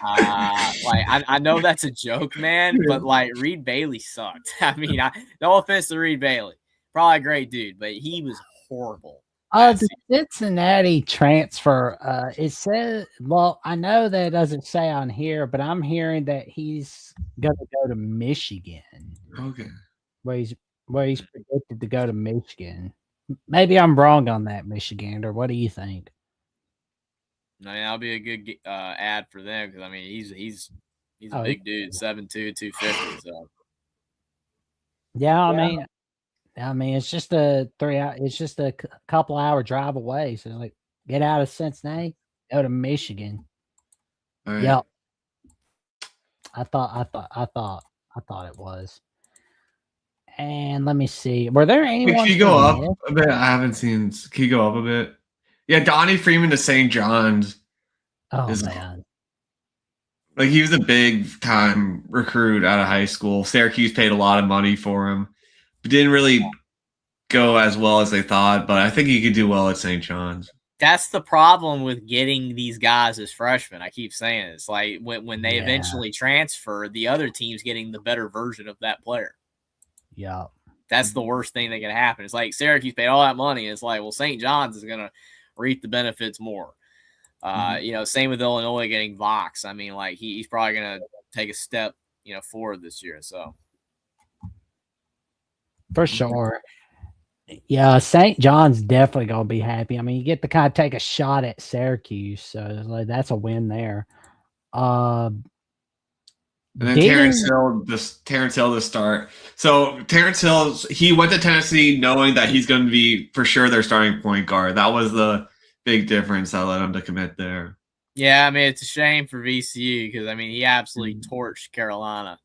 I know that's a joke, man, but like Reed Bailey sucked. I mean, no offense to Reed Bailey, probably a great dude, but he was horrible. The Cincinnati transfer, it says, well, I know that it doesn't say on here, but I'm hearing that he's going to go to Michigan. Okay. Where he's predicted to go to Michigan. Maybe I'm wrong on that, Michigan, or what do you think? I mean, that'll be a good ad for them because I mean he's a big dude, 7'2", 250. So yeah, I mean it's just a couple hour drive away. So like, get out of Cincinnati, go to Michigan. Right. Yep. I thought it was. And let me see. Were there anyone? Can you go up a bit? I haven't seen. Can you go up a bit? Yeah, Donnie Freeman to St. John's. Oh, man. Like, he was a big-time recruit out of high school. Syracuse paid a lot of money for him. But didn't really go as well as they thought, but I think he could do well at St. John's. That's the problem with getting these guys as freshmen. I keep saying it. It's like when they eventually transfer, the other team's getting the better version of that player. Yeah. That's the worst thing that can happen. It's like Syracuse paid all that money. It's like, well, St. John's is going to reap the benefits more. Same with Illinois getting Vox. I mean, like he's probably going to take a step, forward this year. So For sure. Yeah, St. John's definitely gonna be happy. I mean, you get to kind of take a shot at Syracuse, so like that's a win there. And then Digging, Terrence Hill to start. So Terrence Hill, he went to Tennessee knowing that he's going to be for sure their starting point guard. That was the big difference that led him to commit there. Yeah, I mean, it's a shame for VCU because, I mean, he absolutely torched Carolina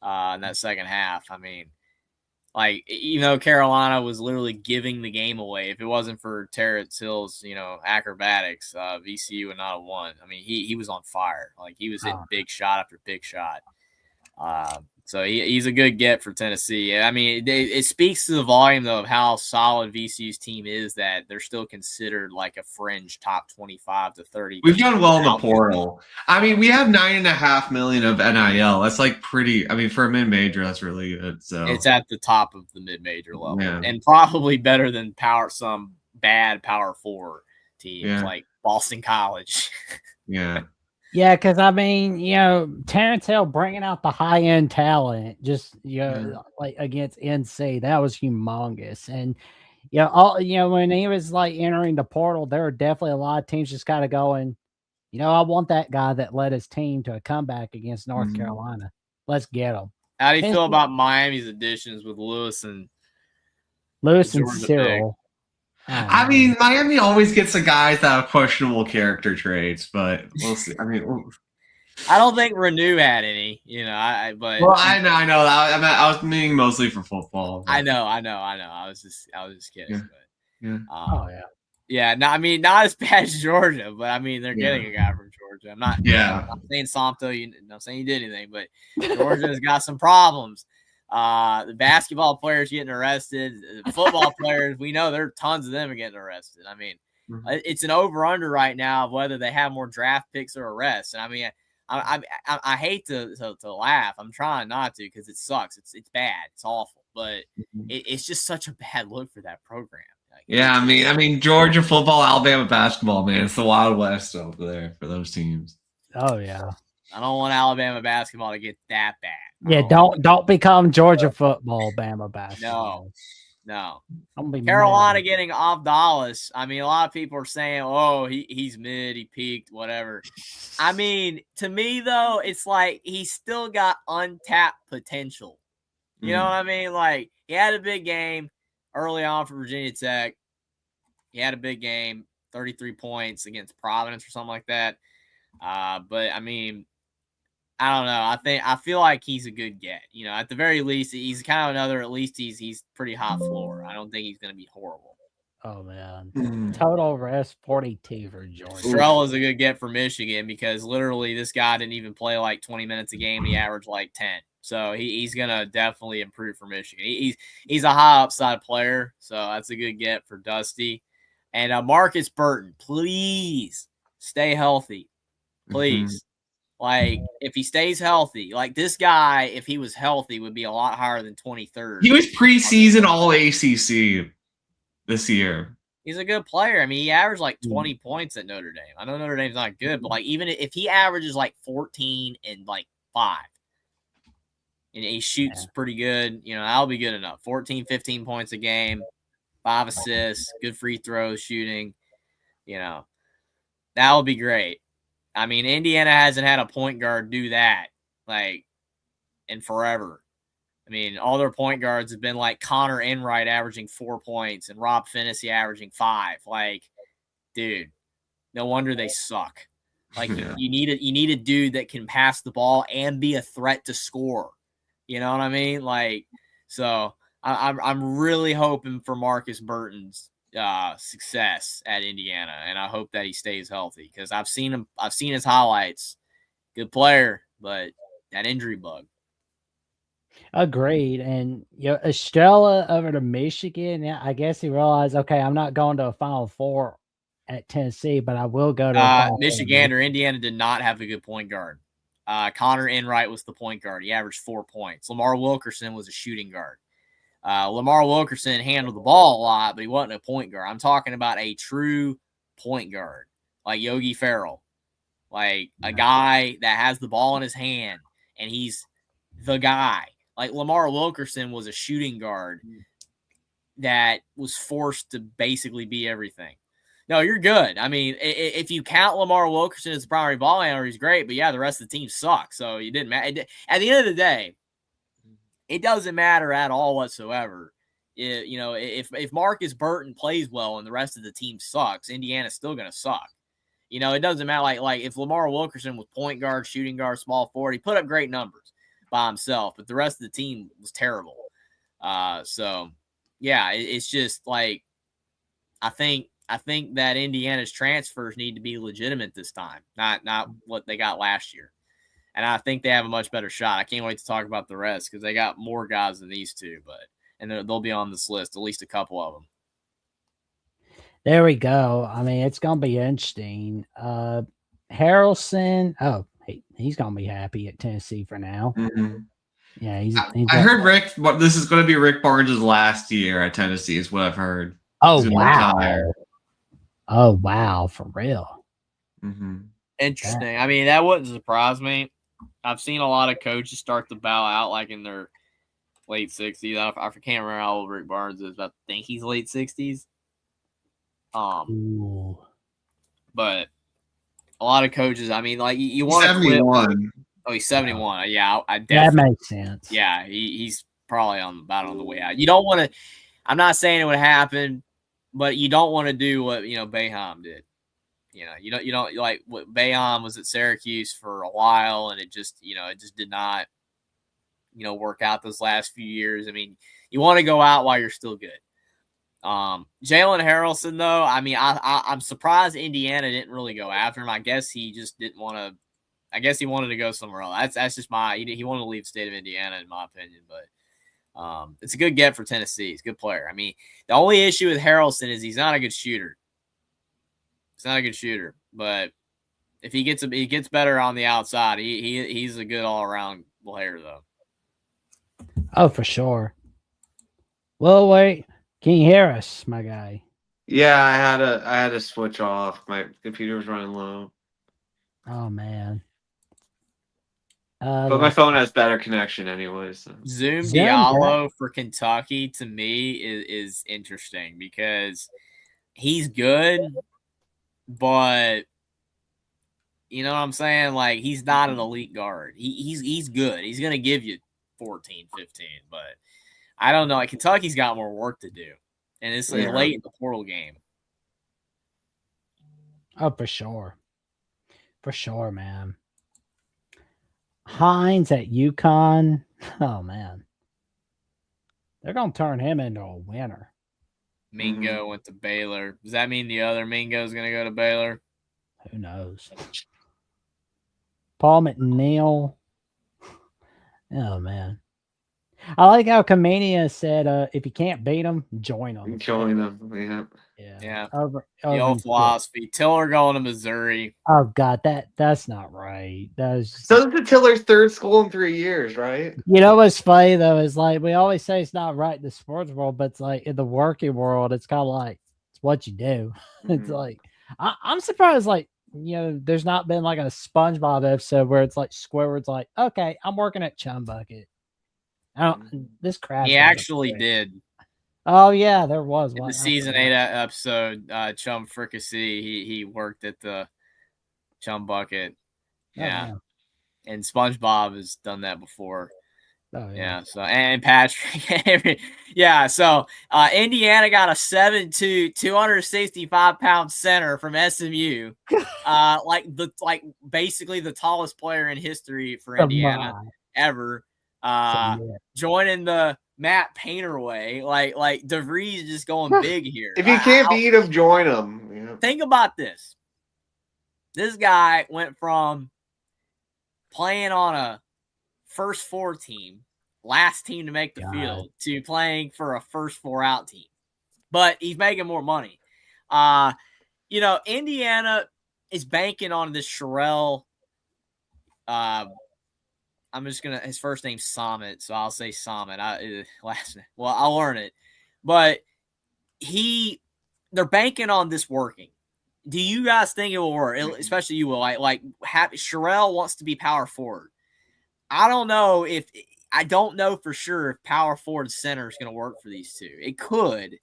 in that second half. I mean, like, even though Carolina was literally giving the game away, if it wasn't for Terrence Hill's, acrobatics, VCU would not have won. I mean, he was on fire. Like, he was hitting big shot after big shot. So he's a good get for Tennessee. I mean, it speaks to the volume, though, of how solid VCU's team is that they're still considered like a fringe top 25 to 30. We've done well in the portal. I mean, we have $9.5 million of NIL. That's like pretty. I mean, for a mid-major, that's really good. So it's at the top of the mid-major level, and probably better than some bad Power 4 teams like Boston College. Yeah. Yeah, because I mean, Terrence Hill bringing out the high end talent, just like against NC, that was humongous. And when he was like entering the portal, there were definitely a lot of teams just kind of going, I want that guy that led his team to a comeback against North Carolina. Let's get him. How do you feel about Miami's additions with Lewis and Cyril? I mean, Miami always gets the guys that have questionable character traits, but we'll see. I mean, I don't think Renew had any, I know. I was meaning mostly for football. But. I know. I was just kidding. Yeah. But, yeah. No, I mean, not as bad as Georgia, but I mean, they're getting a guy from Georgia. I'm not saying Somto. I'm not saying he did anything, but Georgia's got some problems. The basketball players getting arrested, the football players, we know there are tons of them are getting arrested. I mean, it's an over-under right now of whether they have more draft picks or arrests. And I mean, I hate to laugh. I'm trying not to because it sucks. It's bad. It's awful. But it's just such a bad look for that program. Like, I mean, Georgia football, Alabama basketball, man. It's the Wild West over there for those teams. Oh, yeah. I don't want Alabama basketball to get that bad. Yeah, don't become Georgia football, Bama basketball. No. Carolina getting Abdallas. I mean, a lot of people are saying, "Oh, he's mid, he peaked, whatever." I mean, to me though, it's like he's still got untapped potential. You know what I mean? Like he had a big game early on for Virginia Tech. He had a big game, 33 points against Providence or something like that. But I mean, I don't know. I feel like he's a good get. At the very least, he's kind of another. At least he's pretty hot floor. I don't think he's going to be horrible. Oh man, total rest 42 for Georgia. Strell is a good get for Michigan because literally this guy didn't even play like 20 minutes a game. He averaged like 10. So he's going to definitely improve for Michigan. He's a high upside player. So that's a good get for Dusty. And Marcus Burton, please stay healthy. Please. Like, if he stays healthy, like this guy, if he was healthy, would be a lot higher than 23rd. He was preseason all ACC this year. He's a good player. I mean, he averaged like 20 points at Notre Dame. I know Notre Dame's not good, but like even if he averages like 14 and like 5, and he shoots pretty good, that'll be good enough. 14, 15 points a game, 5 assists, good free throws, shooting, that would be great. I mean, Indiana hasn't had a point guard do that, like, in forever. I mean, all their point guards have been like Connor Enright averaging 4 points and Rob Finney averaging 5. Like, dude, no wonder they suck. Like, you need a dude that can pass the ball and be a threat to score. You know what I mean? Like, so I'm really hoping for Marcus Burton's success at Indiana, and I hope that he stays healthy because I've seen his highlights. Good player, but that injury bug. Agreed. And Estrella over to Michigan, I guess he realized, okay, I'm not going to a Final Four at Tennessee, but I will go to Michigan or Indiana did not have a good point guard. Connor Enright was the point guard. He averaged 4 points. Lamar Wilkerson was a shooting guard. Lamar Wilkerson handled the ball a lot, but he wasn't a point guard. I'm talking about a true point guard, like Yogi Ferrell, like a guy that has the ball in his hand, and he's the guy. Like Lamar Wilkerson was a shooting guard that was forced to basically be everything. No, you're good. I mean, if you count Lamar Wilkerson as the primary ball handler, he's great. But yeah, the rest of the team sucks. So you didn't matter. At the end of the day, it doesn't matter at all whatsoever. If Marcus Burton plays well and the rest of the team sucks, Indiana's still going to suck. It doesn't matter. Like if Lamar Wilkerson was point guard, shooting guard, small forward, he put up great numbers by himself, but the rest of the team was terrible. So yeah, it's just like I think that Indiana's transfers need to be legitimate this time, not what they got last year. And I think they have a much better shot. I can't wait to talk about the rest because they got more guys than these two, and they'll be on this list, at least a couple of them. There we go. I mean, it's going to be interesting. Harrelson, he's going to be happy at Tennessee for now. Mm-hmm. Yeah, he's I heard Rick. This is going to be Rick Barnes' last year at Tennessee, is what I've heard. Oh wow! Oh wow! For real. Mm-hmm. Interesting. I mean, that wouldn't surprise me. I've seen a lot of coaches start to bow out like in their late 60s. I can't remember how old Rick Barnes is, but I think he's late 60s. But a lot of coaches, I mean, like you want to 71. Oh, he's 71. Yeah, I definitely. That makes sense. Yeah, he's probably about on the way out. You don't want to. I'm not saying it would happen, but you don't want to do what Boeheim did. You don't like what Boeheim was at Syracuse for a while, and it just did not work out those last few years. I mean, you want to go out while you're still good. Jalen Harrelson, though, I mean, I'm surprised Indiana didn't really go after him. I guess he just didn't want to. I guess he wanted to go somewhere else. That's just he wanted to leave the state of Indiana, in my opinion. But it's a good get for Tennessee. He's a good player. I mean, the only issue with Harrelson is he's not a good shooter. He's not a good shooter, but if he gets better on the outside, he's a good all around player, though. Oh, for sure. Well, wait. Can you hear us, my guy? Yeah, I had to switch off. My computer was running low. Oh man. But my phone has better connection anyway. So. Zoom Diallo for Kentucky to me is interesting because he's good, but you know what I'm saying? Like he's not an elite guard. He's good. He's gonna give you 14, 15, but I don't know. Like Kentucky's got more work to do, and it's late in the portal game. Oh, for sure, man. Hines at UConn. Oh man, they're gonna turn him into a winner. Mingo went to Baylor. Does that mean the other Mingo's gonna go to Baylor? Who knows? Paul McNeil. Oh man. I like how Kamenia said, if you can't beat them, join them. Join them, yeah. Over the old philosophy. Tiller going to Missouri. Oh God, that's not right. So this is Tiller's third school in 3 years, right? You know what's funny though is like we always say it's not right in the sports world, but it's like in the working world, it's kind of like it's what you do. Mm-hmm. It's like I'm surprised, like there's not been like a SpongeBob episode where it's like Squidward's like, okay, I'm working at Chum Bucket. This crap. He actually did. Oh yeah, there was in the season 8 episode. Chum Fricassee. He worked at the Chum Bucket. Yeah, and SpongeBob has done that before. Oh, yeah. So and Patrick. yeah. So Indiana got a 7'2", 265-pound center from SMU. Basically the tallest player in history for Indiana ever. Joining the Matt Painter way, like DeVries just going big here. If you can't beat him, join him. Yeah. Think about this. This guy went from playing on a first 4 team, last team to make the field, to playing for a first 4 out team. But he's making more money. Indiana is banking on this Sherrell. I'm just gonna. His first name's Summit, so I'll say Summit. I'll learn it. But they're banking on this working. Do you guys think it will work? Especially you will. Sherrell wants to be power forward. I don't know if I don't know for sure if power forward center is going to work for these two. It could,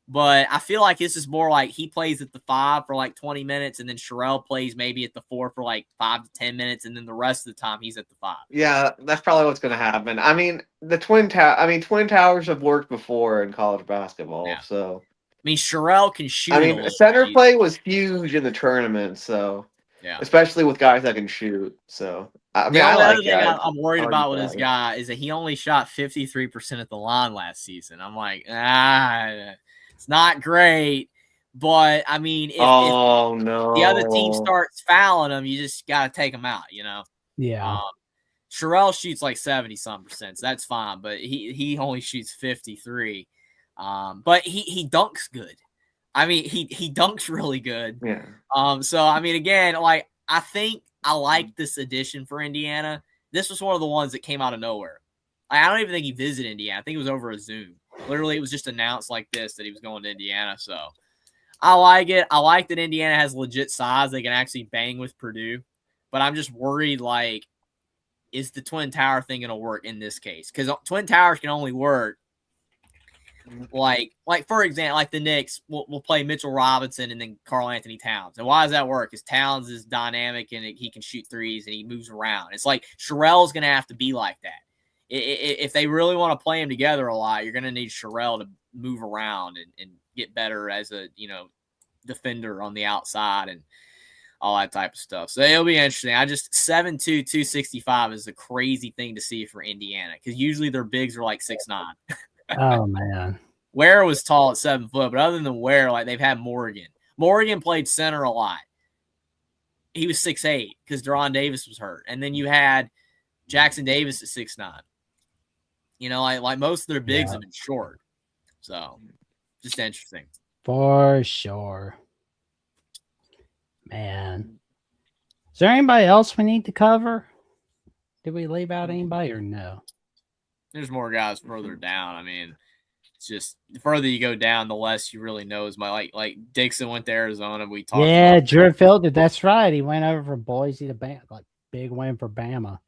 but I feel like this is more like he plays at the 5 for like 20 minutes, and then Sherrell plays maybe at the 4 for like 5 to 10 minutes, and then the rest of the time he's at the 5. Yeah, that's probably what's going to happen. I mean, Twin Towers have worked before in college basketball, Yeah. so. I mean, Sherrell can shoot. I mean, center play was huge in the tournament, so. Yeah. Especially with guys that can shoot, so. I mean, the I other thing I'm worried about with that, this guy is that he only shot 53% at the line last season. I'm like, it's not great. But, I mean, if the other team starts fouling him, you just got to take him out, you know? Yeah. Sherrell shoots like 70-some%. So that's fine. But he only shoots 53. But he dunks good. I mean, he dunks really good. Yeah. So, I mean, again, like, I think I like this addition for Indiana. This was one of the ones that came out of nowhere. I don't even think he visited Indiana. I think it was over a Zoom. Literally, it was just announced like this that he was going to Indiana. So I like it. I like that Indiana has legit size. They can actually bang with Purdue. But I'm just worried, like, is the Twin Tower thing going to work in this case? Because Twin Towers can only work like for example, like the Knicks will play Mitchell Robinson and then Karl Anthony Towns. And why does that work? Because Towns is dynamic and he can shoot threes and he moves around. It's like Sherrell's going to have to be like that. If they really want to play him together a lot, you're going to need Sherrell to move around and get better as a, defender on the outside and all that type of stuff. So it'll be interesting. 7'2", 265 is a crazy thing to see for Indiana because usually their bigs are like 6'9". Oh, man. Ware was tall at 7 foot, but other than Ware, like they've had Morgan. Morgan played center a lot. He was 6'8" because Deron Davis was hurt. And then you had Jackson Davis at 6'9". Like most of their bigs have been short. So just interesting. For sure. Man. Is there anybody else we need to cover? Did we leave out anybody or no? There's more guys further down. I mean, it's just the further you go down, the less you really know. Is like Dixon went to Arizona. We talked. Yeah, Drew Fielder. That's right. He went over from Boise to Bama. Like big win for Bama.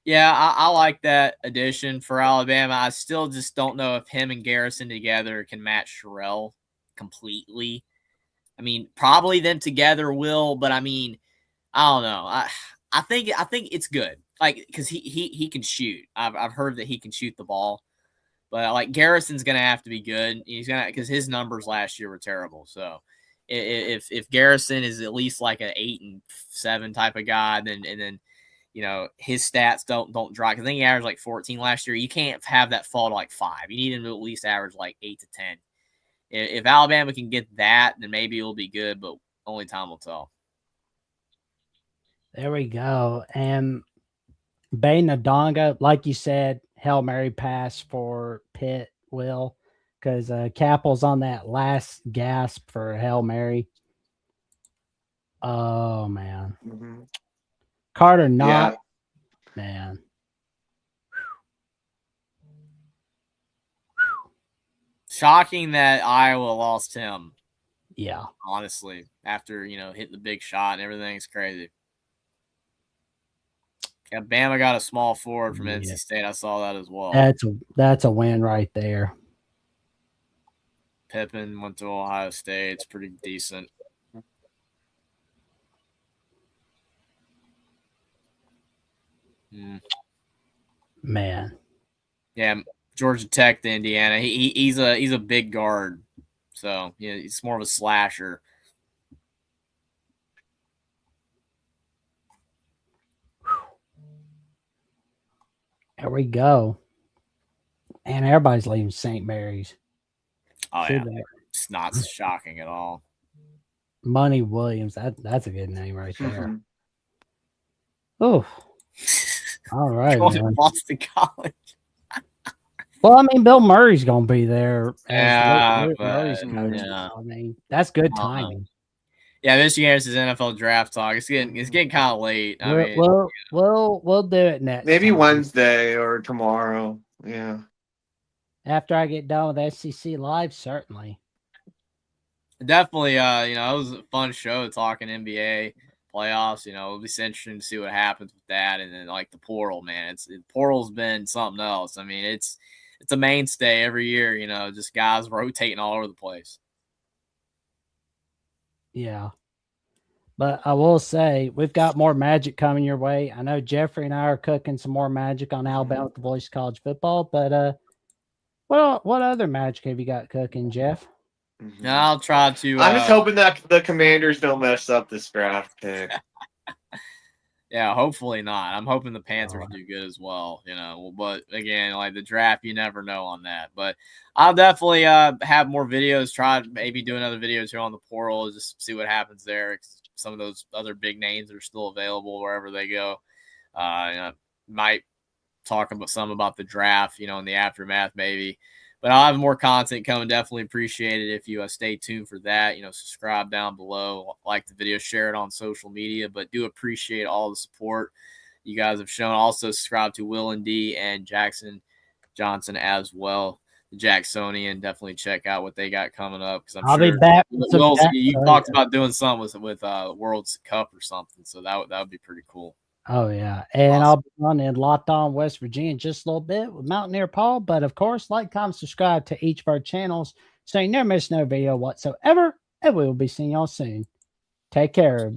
Yeah, I like that addition for Alabama. I still just don't know if him and Garrison together can match Sherrell completely. I mean, probably them together will, but I mean, I don't know. I think it's good. Like, because he can shoot. I've heard that he can shoot the ball, but like Garrison's gonna have to be good. He's gonna because his numbers last year were terrible. So if Garrison is at least like an 8 and 7 type of guy, then his stats don't drop. Because I think he averaged like 14 last year. You can't have that fall to like 5. You need him to at least average like 8 to 10. If Alabama can get that, then maybe it'll be good. But only time will tell. There we go. And Bay Nadonga, like you said, Hail Mary pass for Pitt, Will, because Capel's on that last gasp for Hail Mary. Oh, man. Mm-hmm. Carter Knott, man. Shocking that Iowa lost him. Yeah. Honestly, after, hitting the big shot and everything, it's crazy. Yeah, Bama got a small forward from NC State. I saw that as well. That's a win right there. Pippen went to Ohio State. It's pretty decent. Man. Yeah, Georgia Tech to Indiana. He's a big guard. So, he's more of a slasher. There we go. And everybody's leaving St. Mary's. Oh, yeah. It's not shocking at all. Money Williams. That's a good name right there. Mm-hmm. Oh. All right, man. Boston College. Well, I mean, Bill Murray's going to be there. Murray's coach. I mean, that's good timing. Yeah, Michigan is NFL draft talk. It's getting kind of late. We'll do it next. Maybe time. Wednesday or tomorrow. Yeah. After I get done with SEC Live, certainly. Definitely. It was a fun show talking NBA. playoffs. You know, it'll be interesting to see what happens with that. And then like the portal, man, portal's been something else. I mean, it's a mainstay every year. You know, just guys rotating all over the place. Yeah. But I will say we've got more magic coming your way. I know Jeffrey and I are cooking some more magic on Alabama with the Voice of College Football. But what other magic have you got cooking, Jeff? I'll try to. I'm just hoping that the Commanders don't mess up this draft pick. Yeah, hopefully not. I'm hoping the Panthers do good as well, you know. But again, like the draft, you never know on that. But I'll definitely have more videos. Try maybe do another videos here on the portal, just see what happens there. Some of those other big names are still available wherever they go. You know, might talk about the draft, you know, in the aftermath maybe. But I'll have more content coming. Definitely appreciate it if you stay tuned for that. You know, subscribe down below, like the video, share it on social media. But do appreciate all the support you guys have shown. Also, subscribe to Will and D and Jackson Johnson as well, the Jacksonian. Definitely check out what they got coming up because I'll be back. You talked about doing something with World Cup or something, so that would be pretty cool. Oh, yeah. And awesome. I'll be on in Locked On West Virginia in just a little bit with Mountaineer Paul. But, of course, like, comment, subscribe to each of our channels so you never miss no video whatsoever. And we will be seeing y'all soon. Take care, everybody.